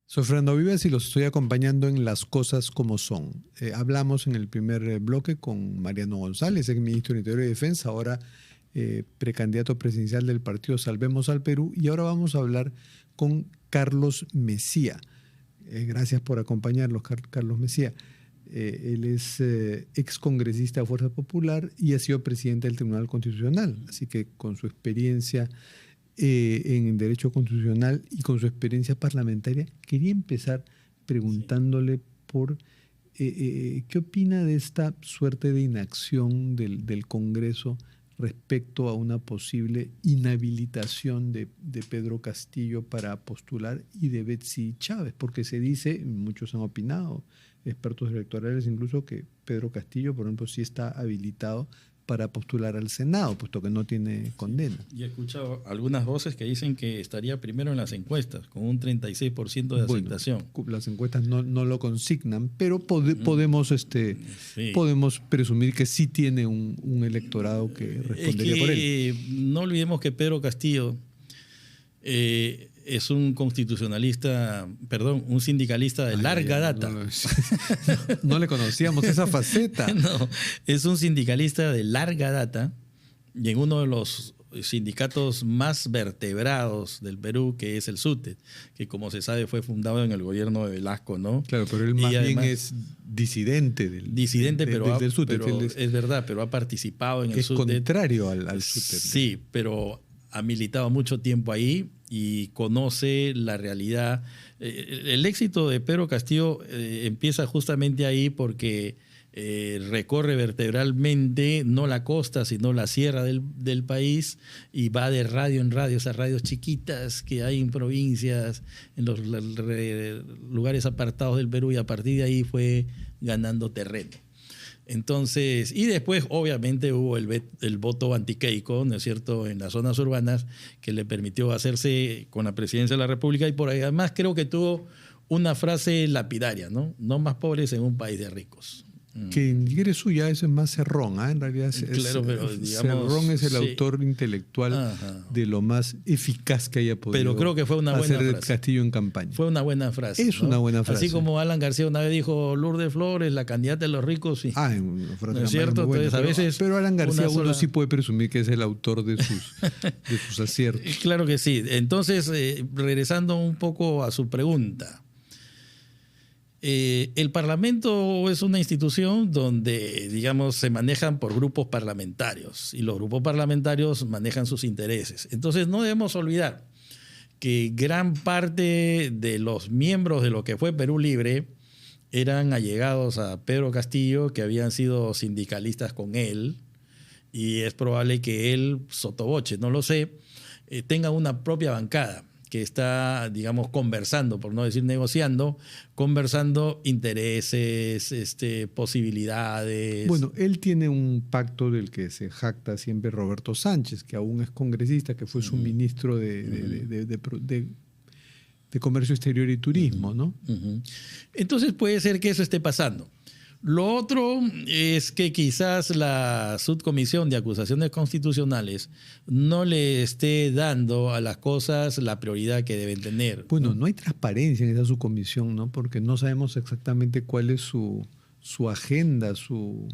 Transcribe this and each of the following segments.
Soy Fernando Vivas y los estoy acompañando en Las Cosas Como Son. Hablamos en el primer bloque con Mariano González, ex ministro del Interior y Defensa, ahora precandidato presidencial del partido Salvemos al Perú, y ahora vamos a hablar con Carlos Messía. Gracias por acompañarnos, Carlos Messía. Él es ex congresista de Fuerza Popular y ha sido presidente del Tribunal Constitucional, así que con su experiencia en Derecho Constitucional y con su experiencia parlamentaria, quería empezar preguntándole por qué opina de esta suerte de inacción del Congreso respecto a una posible inhabilitación de Pedro Castillo para postular y de Betsy Chávez, porque se dice, muchos han opinado, expertos electorales incluso, que Pedro Castillo, por ejemplo, sí está habilitado para postular al Senado, puesto que no tiene condena. Y he escuchado algunas voces que dicen que estaría primero en las encuestas, con un 36% de aceptación. Bueno, las encuestas no lo consignan, pero podemos presumir que sí tiene un electorado que respondería por él. No olvidemos que Pedro Castillo es un constitucionalista, un sindicalista de larga data. No le conocíamos esa faceta. No, es un sindicalista de larga data y en uno de los sindicatos más vertebrados del Perú, que es el SUTET, que como se sabe fue fundado en el gobierno de Velasco, ¿no? Claro, pero él más bien es disidente del SUTET. Pero es verdad, pero ha participado en el SUTET. Es contrario al SUTET. Sí, pero ha militado mucho tiempo ahí y conoce la realidad. El éxito de Pedro Castillo empieza justamente ahí porque recorre vertebralmente no la costa, sino la sierra del país, y va de radio en radio, esas radios chiquitas que hay en provincias, en los lugares apartados del Perú, y a partir de ahí fue ganando terreno. Entonces, y después obviamente hubo el voto antiqueico, ¿no es cierto?, en las zonas urbanas, que le permitió hacerse con la presidencia de la República, y por ahí además creo que tuvo una frase lapidaria, ¿no? No más pobres en un país de ricos. Que ni siquiera es suya, eso es más Cerrón, en realidad claro, pero digamos, Cerrón es el autor intelectual de lo más eficaz que haya podido pero creo que fue una buena hacer frase. Castillo en campaña. Fue una buena frase. Es, ¿no?, una buena frase. Así como Alan García una vez dijo, Lourdes Flores, la candidata de los ricos. Sí. Una frase, ¿no es cierto? Entonces, a veces pero Alan García uno sí puede presumir que es el autor de sus aciertos. Claro que sí. Entonces, regresando un poco a su pregunta. El Parlamento es una institución donde, digamos, se manejan por grupos parlamentarios, y los grupos parlamentarios manejan sus intereses. Entonces no debemos olvidar que gran parte de los miembros de lo que fue Perú Libre eran allegados a Pedro Castillo, que habían sido sindicalistas con él, y es probable que él, sotoboche, no lo sé, tenga una propia bancada que está, digamos, conversando, por no decir negociando, conversando intereses, posibilidades. Bueno, él tiene un pacto del que se jacta siempre Roberto Sánchez, que aún es congresista, que fue su ministro de Comercio Exterior y Turismo, ¿no? Entonces puede ser que eso esté pasando. Lo otro es que quizás la subcomisión de acusaciones constitucionales no le esté dando a las cosas la prioridad que deben tener. Bueno, no hay transparencia en esa subcomisión, ¿no? Porque no sabemos exactamente cuál es su agenda, su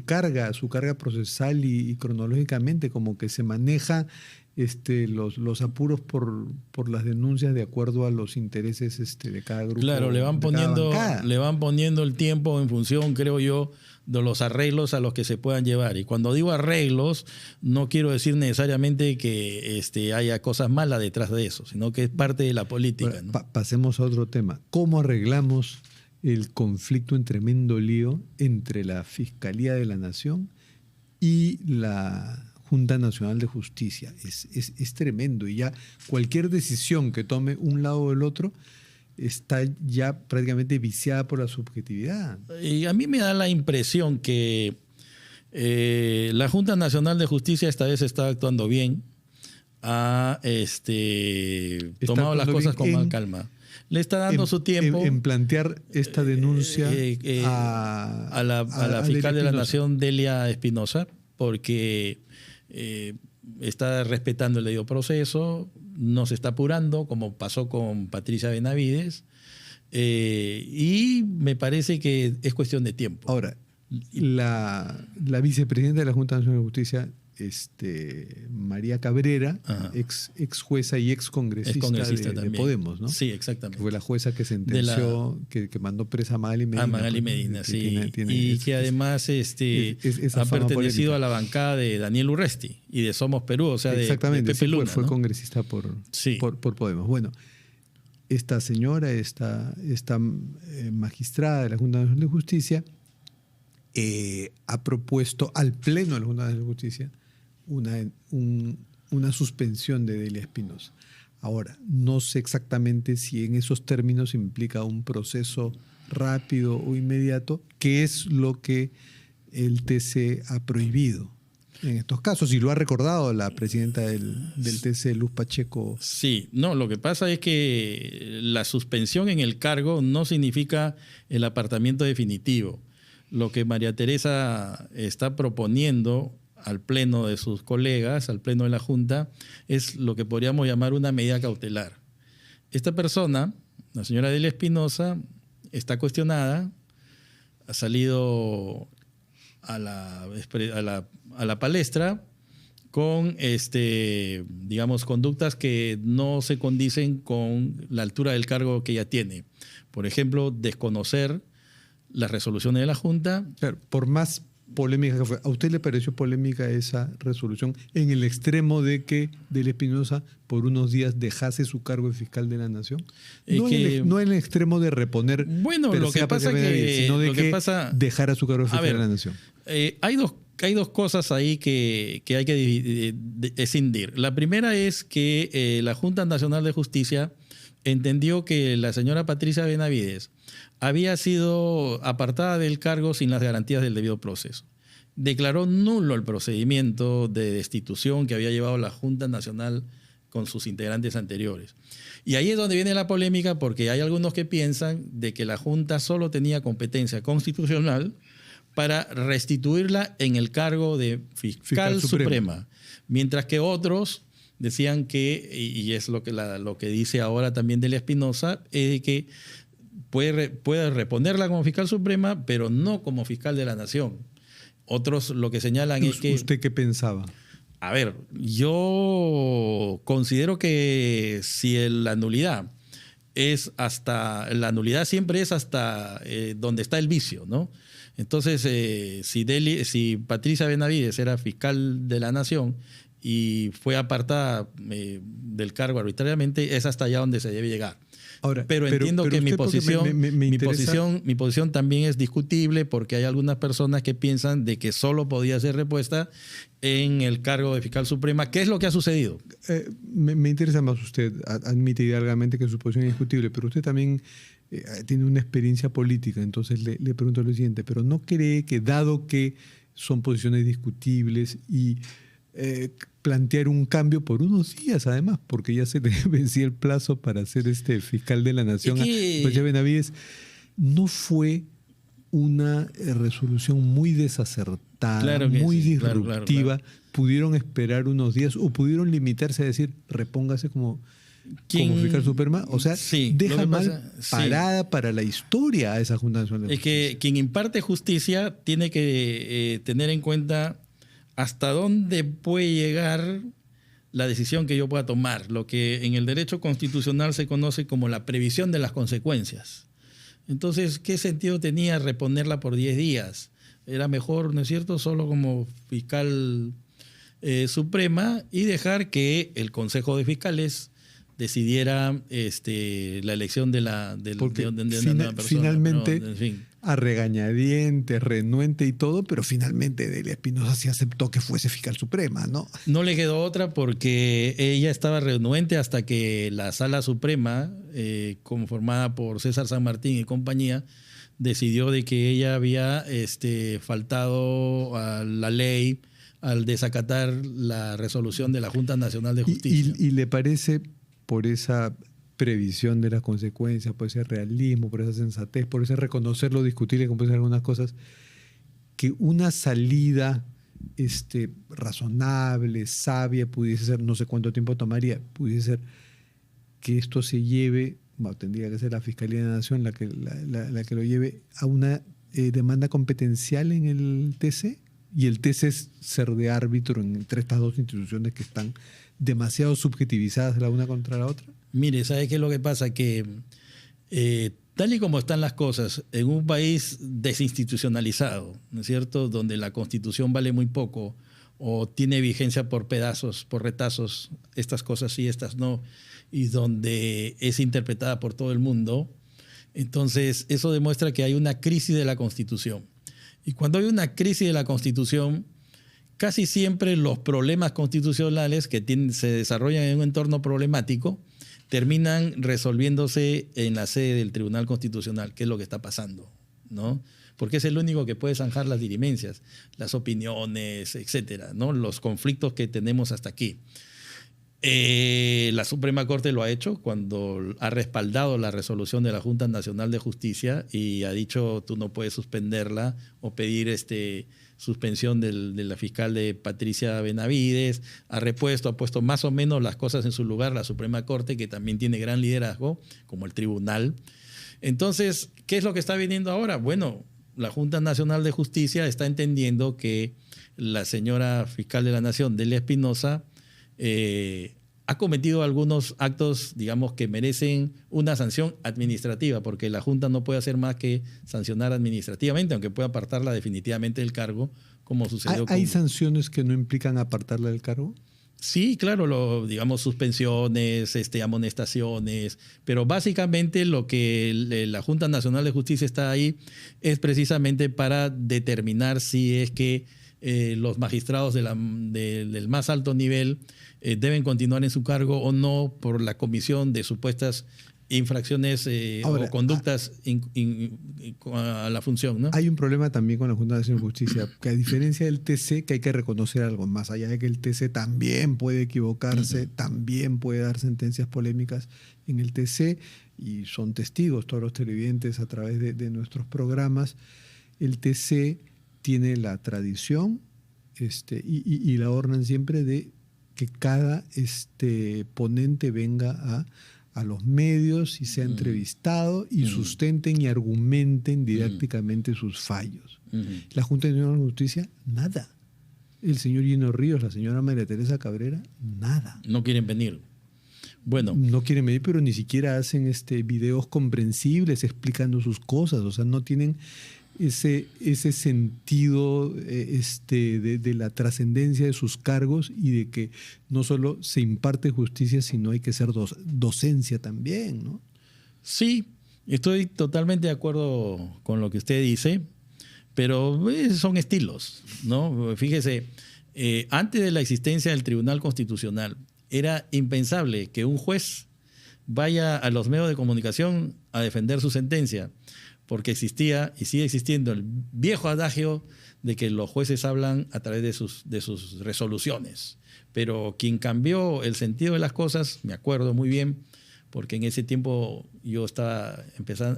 carga procesal y cronológicamente, como que se maneja los apuros por las denuncias de acuerdo a los intereses de cada grupo. Claro, le van poniendo el tiempo en función, creo yo, de los arreglos a los que se puedan llevar. Y cuando digo arreglos, no quiero decir necesariamente que haya cosas malas detrás de eso, sino que es parte de la política, ¿no? Pasemos a otro tema. ¿Cómo arreglamos el conflicto en tremendo lío entre la Fiscalía de la Nación y la Junta Nacional de Justicia? Es tremendo, y ya cualquier decisión que tome un lado o el otro está ya prácticamente viciada por la subjetividad. Y a mí me da la impresión que la Junta Nacional de Justicia esta vez está actuando bien, ha tomado las cosas con más calma. Le está dando su tiempo en plantear esta denuncia a la fiscal de la Nación, Delia Espinosa, porque está respetando el debido proceso, no se está apurando, como pasó con Patricia Benavides, y me parece que es cuestión de tiempo. Ahora, la vicepresidenta de la Junta Nacional de Justicia, María Cabrera, ex jueza y ex congresista de Podemos, ¿no? Sí, exactamente. Que fue la jueza que sentenció, que mandó presa a Magali Medina. A Magali Medina, sí. Que además ha pertenecido a la bancada de Daniel Urresti y de Somos Perú, o sea, de Pepe Luna. Fue congresista por Podemos. Bueno, esta señora, esta magistrada de la Junta Nacional de Justicia, ha propuesto al Pleno de la Junta Nacional de Justicia una suspensión de Delia Espinosa. Ahora, no sé exactamente si en esos términos implica un proceso rápido o inmediato, que es lo que el TC ha prohibido en estos casos, y lo ha recordado la presidenta del TC, Luz Pacheco. Sí, no, lo que pasa es que la suspensión en el cargo no significa el apartamiento definitivo. Lo que María Teresa está proponiendo al pleno de sus colegas, al pleno de la Junta, es lo que podríamos llamar una medida cautelar. Esta persona, la señora Delia Espinosa, está cuestionada, ha salido a la palestra con digamos, conductas que no se condicen con la altura del cargo que ella tiene. Por ejemplo, desconocer las resoluciones de la Junta. Claro, por más polémica que fue, ¿a usted le pareció polémica esa resolución en el extremo de que Delia Espinosa por unos días dejase su cargo de fiscal de la Nación? No en el extremo de reponer, lo que pasa sino de que dejara su cargo de fiscal de la Nación. Hay dos cosas ahí que hay que escindir. La primera es que la Junta Nacional de Justicia entendió que la señora Patricia Benavides había sido apartada del cargo sin las garantías del debido proceso. Declaró nulo el procedimiento de destitución que había llevado la Junta Nacional con sus integrantes anteriores. Y ahí es donde viene la polémica, porque hay algunos que piensan de que la Junta solo tenía competencia constitucional para restituirla en el cargo de fiscal suprema, mientras que otros decían que, y es lo que dice ahora también Delia Espinosa, es que puede reponerla como fiscal suprema, pero no como fiscal de la Nación. Otros lo que señalan es que... ¿Usted qué pensaba? A ver, yo considero que si la nulidad siempre es hasta donde está el vicio, ¿no? Entonces, si Patricia Benavides era fiscal de la Nación y fue apartada del cargo arbitrariamente, es hasta allá donde se debe llegar. Ahora, pero entiendo que mi posición también es discutible, porque hay algunas personas que piensan de que solo podía ser repuesta en el cargo de fiscal suprema, que es lo que ha sucedido. Me interesa más, usted admite idealmente que su posición es discutible, pero usted también tiene una experiencia política, entonces le pregunto lo siguiente, pero ¿no cree que, dado que son posiciones discutibles y plantear un cambio por unos días, además, porque ya se le vencía el plazo para ser fiscal de la Nación, Patricia Benavides, no fue una resolución muy desacertada, muy disruptiva? Claro. ¿Pudieron esperar unos días o pudieron limitarse a decir repóngase como fiscal suprema? O sea, deja parada para la historia a esa Junta Nacional de Justicia. Es que quien imparte justicia tiene que tener en cuenta hasta dónde puede llegar la decisión que yo pueda tomar, lo que en el derecho constitucional se conoce como la previsión de las consecuencias. Entonces, ¿qué sentido tenía reponerla por 10 días? Era mejor, ¿no es cierto?, solo como fiscal suprema, y dejar que el Consejo de Fiscales decidiera la elección de una nueva persona. Finalmente, pero, en fin, a regañadientes, renuente y todo, pero finalmente Delia Espinosa sí aceptó que fuese fiscal suprema, ¿no? No le quedó otra, porque ella estaba renuente hasta que la Sala Suprema, conformada por César San Martín y compañía, decidió de que ella había faltado a la ley al desacatar la resolución de la Junta Nacional de Justicia. ¿Y le parece, por esa previsión de las consecuencias, por ese realismo, por esa sensatez, por ese reconocer lo discutible, como pueden ser algunas cosas, que una salida razonable, sabia, pudiese ser, no sé cuánto tiempo tomaría, pudiese ser que esto se lleve, bueno, tendría que ser la Fiscalía de la Nación la que lo lleve a una demanda competencial en el TC, y el TC es ser de árbitro entre estas dos instituciones que están demasiado subjetivizadas la una contra la otra. Mire, ¿sabe qué es lo que pasa? Que tal y como están las cosas, en un país desinstitucionalizado, ¿no es cierto?, donde la Constitución vale muy poco o tiene vigencia por pedazos, por retazos, estas cosas sí, estas no, y donde es interpretada por todo el mundo, entonces eso demuestra que hay una crisis de la Constitución. Y cuando hay una crisis de la Constitución, casi siempre los problemas constitucionales que se desarrollan en un entorno problemático terminan resolviéndose en la sede del Tribunal Constitucional, que es lo que está pasando, ¿no? Porque es el único que puede zanjar las dirimencias, las opiniones, etcétera, ¿no? Los conflictos que tenemos hasta aquí. La Suprema Corte lo ha hecho cuando ha respaldado la resolución de la Junta Nacional de Justicia y ha dicho tú no puedes suspenderla o pedir suspensión de la fiscal de Patricia Benavides, ha puesto más o menos las cosas en su lugar la Suprema Corte, que también tiene gran liderazgo, como el tribunal. Entonces, ¿qué es lo que está viniendo ahora? Bueno, la Junta Nacional de Justicia está entendiendo que la señora fiscal de la Nación, Delia Espinosa, ha cometido algunos actos, digamos, que merecen una sanción administrativa, porque la Junta no puede hacer más que sancionar administrativamente, aunque pueda apartarla definitivamente del cargo, como sucedió con... ¿Hay sanciones que no implican apartarla del cargo? Sí, claro, digamos suspensiones, amonestaciones, pero básicamente lo que la Junta Nacional de Justicia está ahí es precisamente para determinar si es que los magistrados del más alto nivel deben continuar en su cargo o no por la comisión de supuestas infracciones o conductas a la función, ¿no? Hay un problema también con la Junta Nacional de Justicia, que a diferencia del TC, que hay que reconocer algo, más allá de que el TC también puede equivocarse, también puede dar sentencias polémicas en el TC, y son testigos todos los televidentes a través de nuestros programas. El TC tiene la tradición y la ornan siempre de que cada ponente venga a los medios y sea entrevistado y sustenten y argumenten didácticamente sus fallos. La Junta Nacional de Justicia, nada. El señor Gino Ríos, la señora María Teresa Cabrera, nada. No quieren venir. Bueno. No quieren venir, pero ni siquiera hacen videos comprensibles explicando sus cosas. O sea, no tienen ese sentido de la trascendencia de sus cargos y de que no solo se imparte justicia, sino hay que ser docencia también, ¿no? Sí, estoy totalmente de acuerdo con lo que usted dice, pero son estilos, ¿no? Fíjese, antes de la existencia del Tribunal Constitucional, era impensable que un juez vaya a los medios de comunicación a defender su sentencia, porque existía y sigue existiendo el viejo adagio de que los jueces hablan a través de sus resoluciones. Pero quien cambió el sentido de las cosas, me acuerdo muy bien, porque en ese tiempo yo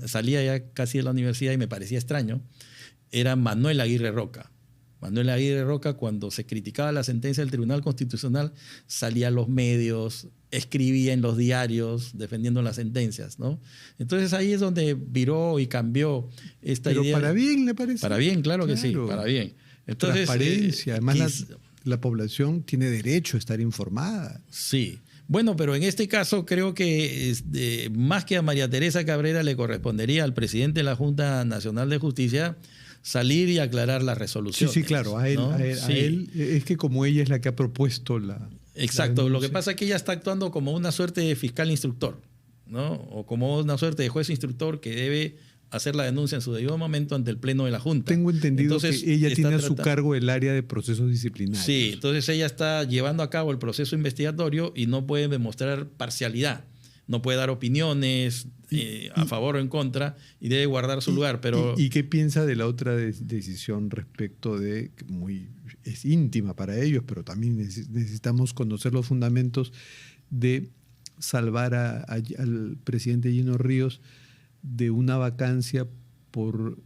salía ya casi de la universidad y me parecía extraño, era Manuel Aguirre Roca. Manuel Aguirre Roca, cuando se criticaba la sentencia del Tribunal Constitucional, salía a los medios, escribía en los diarios defendiendo las sentencias, ¿no? Entonces ahí es donde viró y cambió esta idea. Pero para bien, ¿le parece? Para bien, claro que sí, para bien. Entonces, transparencia, además la población tiene derecho a estar informada. Sí. Bueno, pero en este caso creo que más que a María Teresa Cabrera le correspondería al presidente de la Junta Nacional de Justicia salir y aclarar las resoluciones. Sí, claro, a él, ¿no? a él es que como ella es la que ha propuesto la... Exacto, lo que pasa es que ella está actuando como una suerte de fiscal instructor, ¿no? O como una suerte de juez instructor que debe hacer la denuncia en su debido momento ante el Pleno de la Junta. Tengo entendido que ella tiene a su cargo el área de procesos disciplinarios. Sí, entonces ella está llevando a cabo el proceso investigatorio y no puede demostrar parcialidad. No puede dar opiniones a favor o en contra y debe guardar su lugar. Pero ¿Y qué piensa de la otra decisión respecto de, es íntima para ellos, pero también necesitamos conocer los fundamentos de salvar al presidente Gino Ríos de una vacancia por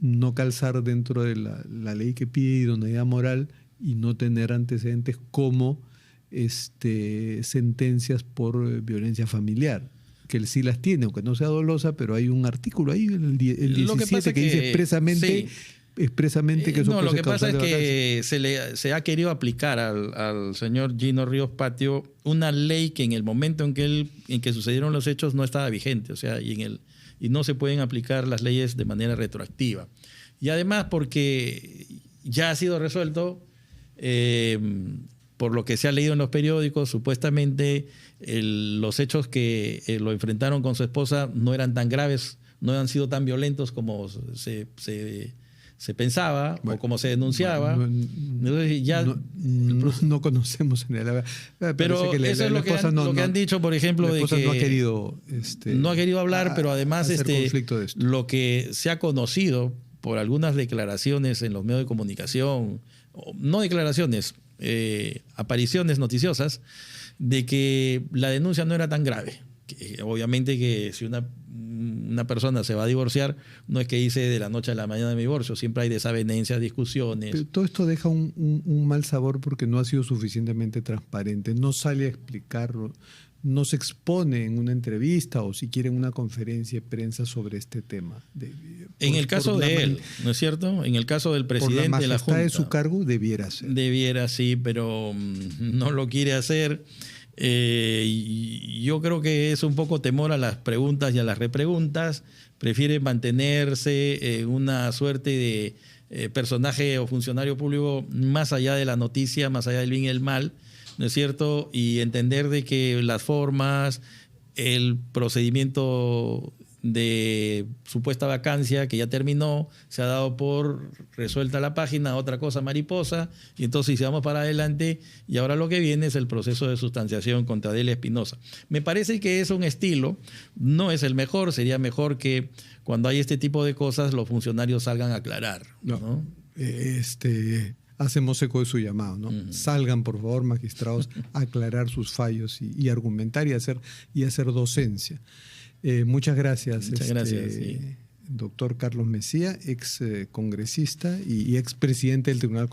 no calzar dentro de la ley que pide idoneidad moral y no tener antecedentes como sentencias por violencia familiar, que él sí las tiene, aunque no sea dolosa, pero hay un artículo ahí, el 17, que dice expresamente, sí, que eso no, puede lo ser que pasa es causal de que vacancia. se ha querido aplicar al señor Gino Ríos Patio una ley que en el momento en que sucedieron los hechos no estaba vigente, o sea, y no se pueden aplicar las leyes de manera retroactiva. Y además porque ya ha sido resuelto, por lo que se ha leído en los periódicos, supuestamente los hechos que lo enfrentaron con su esposa no eran tan graves, no han sido tan violentos como se pensaba, bueno, o como se denunciaba. Entonces ya no conocemos en el, pero que eso es lo que han dicho, por ejemplo, de que no ha querido hablar, pero además conflicto de esto. Lo que se ha conocido por algunas declaraciones en los medios de comunicación, no declaraciones, apariciones noticiosas, de que la denuncia no era tan grave. Que obviamente que si una persona se va a divorciar, no es que dice de la noche a la mañana de mi divorcio, siempre hay desavenencias, discusiones. Pero todo esto deja un mal sabor porque no ha sido suficientemente transparente, no sale a explicarlo, no se expone en una entrevista o si quiere en una conferencia de prensa sobre este tema. En el caso de él, ¿no es cierto? En el caso del presidente de la Junta. Por la majestad de su cargo debiera ser. Debiera, sí, pero no lo quiere hacer. Yo creo que es un poco temor a las preguntas y a las repreguntas. Prefiere mantenerse en una suerte de personaje o funcionario público más allá de la noticia, más allá del bien y el mal, ¿no es cierto? Y entender de que las formas, el procedimiento de supuesta vacancia que ya terminó, se ha dado por resuelta la página, otra cosa mariposa, y entonces vamos para adelante, y ahora lo que viene es el proceso de sustanciación contra Delia Espinosa. Me parece que es un estilo, no es el mejor, sería mejor que cuando hay este tipo de cosas los funcionarios salgan a aclarar, ¿no? Hacemos eco de su llamado, ¿no? Salgan, por favor, magistrados, a aclarar sus fallos y argumentar y hacer docencia. Muchas gracias, sí. doctor Carlos Messía, ex congresista y ex presidente del Tribunal